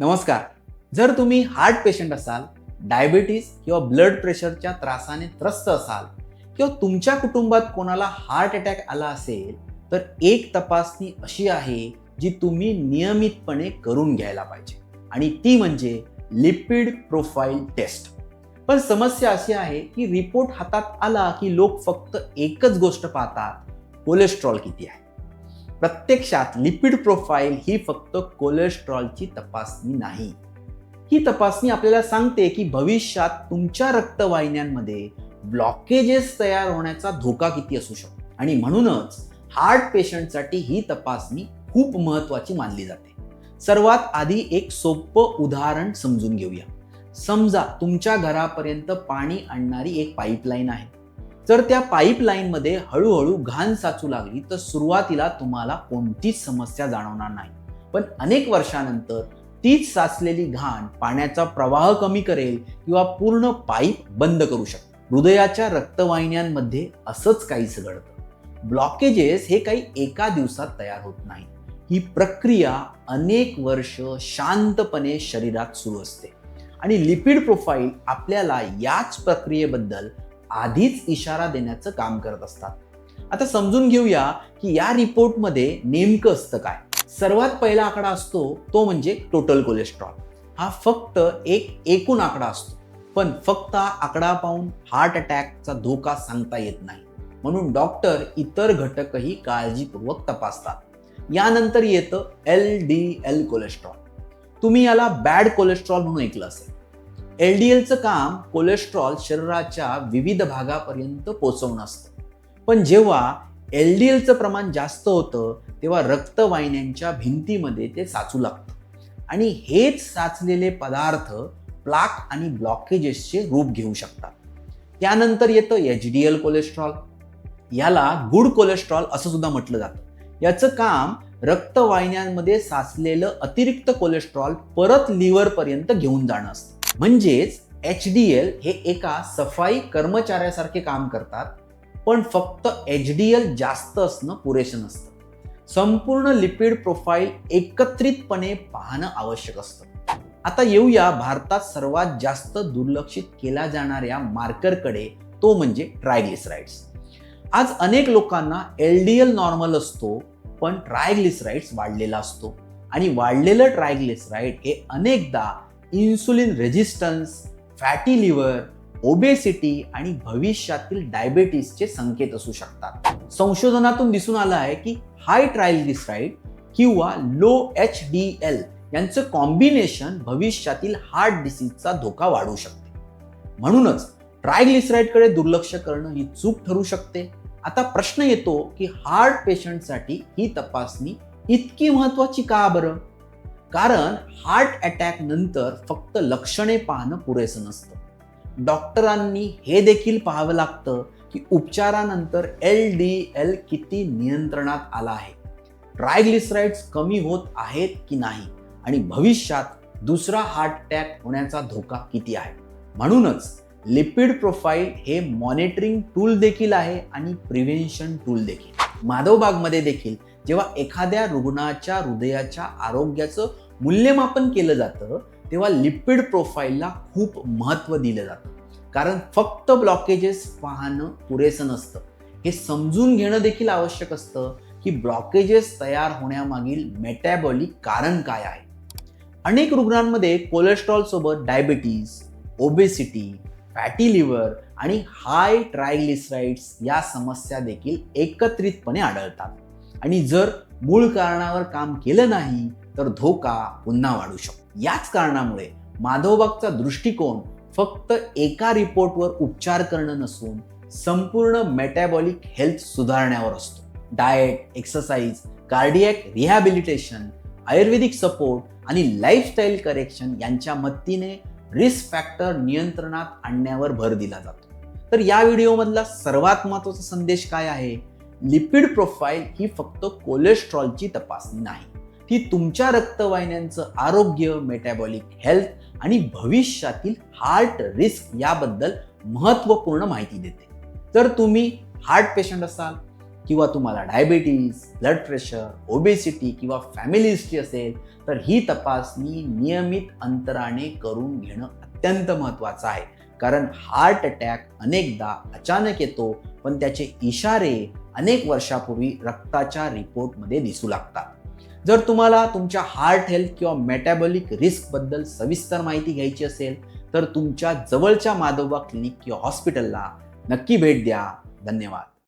नमस्कार. जर तुम्ही हार्ट पेशंट असाल, डायबिटीज किंवा ब्लड प्रेशरच्या त्रासाने त्रस्त असाल किंवा तुमच्या कुटुंबात कोणाला हार्ट अटॅक आला असेल, तर एक तपासणी अशी आहे जी तुम्ही नियमितपणे करून घ्यायला पाहिजे आणि ती म्हणजे लिपिड प्रोफाइल टेस्ट. पण समस्या अशी आहे की रिपोर्ट हातात आला की लोक फक्त एकच गोष्ट पाहतात, कोलेस्ट्रॉल किती आहे. प्रत्यक्षात लिपिड प्रोफाइल ही फक्त कोलेस्ट्रॉलची तपासणी नाही. ही तपासणी आपल्याला सांगते की भविष्यात तुमच्या रक्तवाहिन्यांमध्ये ब्लॉकेजेस तयार होण्याचा धोका किती असू शकतो आणि म्हणूनच हार्ट पेशंटसाठी ही तपासणी खूप महत्त्वाची मानली जाते. सर्वात आधी एक सोपं उदाहरण समजून घेऊया. समजा तुमच्या घरापर्यंत पाणी आणणारी एक पाईपलाईन आहे. जर त्या पाईपलाईनमध्ये हळूहळू घाण साचू लागली तर सुरुवातीला तुम्हाला कोणतीच समस्या जाणवणार नाही, पण अनेक वर्षानंतर तीच साचलेली घाण पाण्याचा प्रवाह कमी करेल किंवा पूर्ण पाईप बंद करू शकते. हृदयाच्या रक्तवाहिन्यांमध्ये असंच काहीच घडतं. ब्लॉकेजेस हे काही एका दिवसात तयार होत नाही. ही प्रक्रिया अनेक वर्ष शांतपणे शरीरात सुरू असते आणि लिपिड प्रोफाइल आपल्याला याच प्रक्रियेबद्दल आधीच इशारा देण्याचं काम करत असतात. आता समजून घेऊया की या रिपोर्टमध्ये नेमकं असतं काय. सर्वात पहिला आकडा असतो तो म्हणजे टोटल कोलेस्ट्रॉल. हा फक्त एक एकूण आकडा असतो, पण फक्त हा आकडा पाहून हार्ट अटॅकचा धोका सांगता येत नाही. म्हणून डॉक्टर इतर घटकही काळजीपूर्वक तपासतात. यानंतर येतं LDL कोलेस्ट्रॉल. तुम्ही याला बॅड कोलेस्ट्रॉल म्हणून ऐकलं असेल. LDLचं काम कोलेस्ट्रॉल शरीराच्या विविध भागापर्यंत पोहोचवणं असतं. पण जेव्हा LDLचं प्रमाण जास्त होतं तेव्हा रक्तवाहिन्यांच्या भिंतीमध्ये ते साचू लागतं आणि हेच साचलेले पदार्थ प्लाक आणि ब्लॉकेजेसचे रूप घेऊ शकतात. त्यानंतर येतं HDL कोलेस्ट्रॉल. याला गुड कोलेस्ट्रॉल असं सुद्धा म्हटलं जातं. याचं काम रक्तवाहिन्यांमध्ये साचलेलं अतिरिक्त कोलेस्ट्रॉल परत लिव्हरपर्यंत घेऊन जाणं असतं. म्हणजेच HDL हे एका सफाई कर्मचाऱ्यासारखे काम करतात, पण फक्त HDL जास्त असणं पुरेसं नसतं. संपूर्ण लिपिड प्रोफाइल एकत्रितपणे पाहणं आवश्यक असतं. आता येऊया भारतात सर्वात जास्त दुर्लक्षित केला जाणाऱ्या मार्करकडे, तो म्हणजे ट्रायग्लिसराइड्स. आज अनेक लोकांना LDL नॉर्मल असतो, पण ट्रायग्लिसराइड्स वाढलेला असतो आणि वाढलेलं ट्रायग्लिसराइड हे अनेकदा insulin resistance, fatty liver, obesity आणि भविष्यातील डायबिटीसचे संकेत असू शकतात. संशोधनातून दिसून आलं आहे की हाय ट्रायग्लिसराइड किंवा लो HDL यांचं कॉम्बिनेशन भविष्यातील हार्ट डिसीजचा धोका वाढवू शकते. म्हणूनच ट्रायग्लिसराइडकडे दुर्लक्ष करणं ही चूक ठरू शकते. आता प्रश्न येतो की हार्ट पेशंटसाठी ही तपासणी इतकी महत्त्वाची का बरं? कारण हार्ट अटॅक नंतर फक्त लक्षणे पाहणं पुरेसं नसतं. डॉक्टरांनी हे देखील पाहावं लागतं की उपचारानंतर LDL किती नियंत्रणात आला आहे, ट्रायग्लिसराइड्स कमी होत आहेत की नाही आणि भविष्यात दुसरा हार्ट अटॅक होण्याचा धोका किती आहे. म्हणूनच लिपिड प्रोफाइल हे मॉनिटरिंग टूल देखील आहे आणि प्रिव्हेन्शन टूल देखील. माधवबागमध्ये देखील जेव्हा एखाद्या रुग्णाच्या हृदयाच्या आरोग्याचं मूल्यमापन केलं जातं तेव्हा लिपिड प्रोफाइलला खूप महत्त्व दिलं जातं. कारण फक्त ब्लॉकेजेस पाहणं पुरेसं नसतं, हे समजून घेणं देखील आवश्यक असतं की ब्लॉकेजेस तयार होण्यामागील मेटाबॉलिक कारण काय आहे. अनेक रुग्णांमध्ये कोलेस्ट्रॉल सोबत डायबिटीज, ओबेसिटी, फॅटी लिव्हर आणि हाय ट्रायग्लिसराइड्स या समस्या देखील एकत्रितपणे आढळतात आणि जर मूळ कारणावर काम केलं नाही तर धोका पुन्हा वाढू शकतो. याच कारणामुळे माधवबागचा दृष्टिकोन फक्त एका रिपोर्टवर उपचार करणं नसून संपूर्ण मेटाबॉलिक हेल्थ सुधारण्यावर असतो. डाएट, एक्सरसाइज, कार्डियक रिहॅबिलिटेशन, आयुर्वेदिक सपोर्ट आणि लाईफस्टाईल करेक्शन यांच्या मदतीने रिस्क फॅक्टर नियंत्रणात आणण्यावर भर दिला जातो. तर या व्हिडिओमधला सर्वात महत्त्वाचा संदेश काय आहे? लिपिड प्रोफाइल ही फक्त कोलेस्ट्रॉलची तपासणी नाही, ती तुमच्या रक्तवाहिन्यांचं आरोग्य, मेटाबॉलिक हेल्थ आणि भविष्यातील हार्ट रिस्क याबद्दल महत्त्वपूर्ण माहिती देते. जर तुम्ही हार्ट पेशंट असाल किंवा तुम्हाला डायबिटीज, ब्लड प्रेशर, ओबेसिटी किंवा फॅमिली हिस्ट्री असेल तर ही तपासणी नियमित अंतराने करून घेणं अत्यंत महत्त्वाचं आहे. कारण हार्ट अटॅक अनेकदा अचानक येतो, पण त्याचे इशारे अनेक वर्षापूर्वी रक्ताच्या रिपोर्टमध्ये दिसू लागतात. जर तुम्हाला तुमच्या हार्ट हेल्थ किंवा मेटाबॉलिक रिस्क बद्दल सविस्तर माहिती घ्यायची असेल तर तुमच्या जवळच्या माधवबा क्लिनिक किंवा हॉस्पिटलला नक्की भेट द्या. धन्यवाद.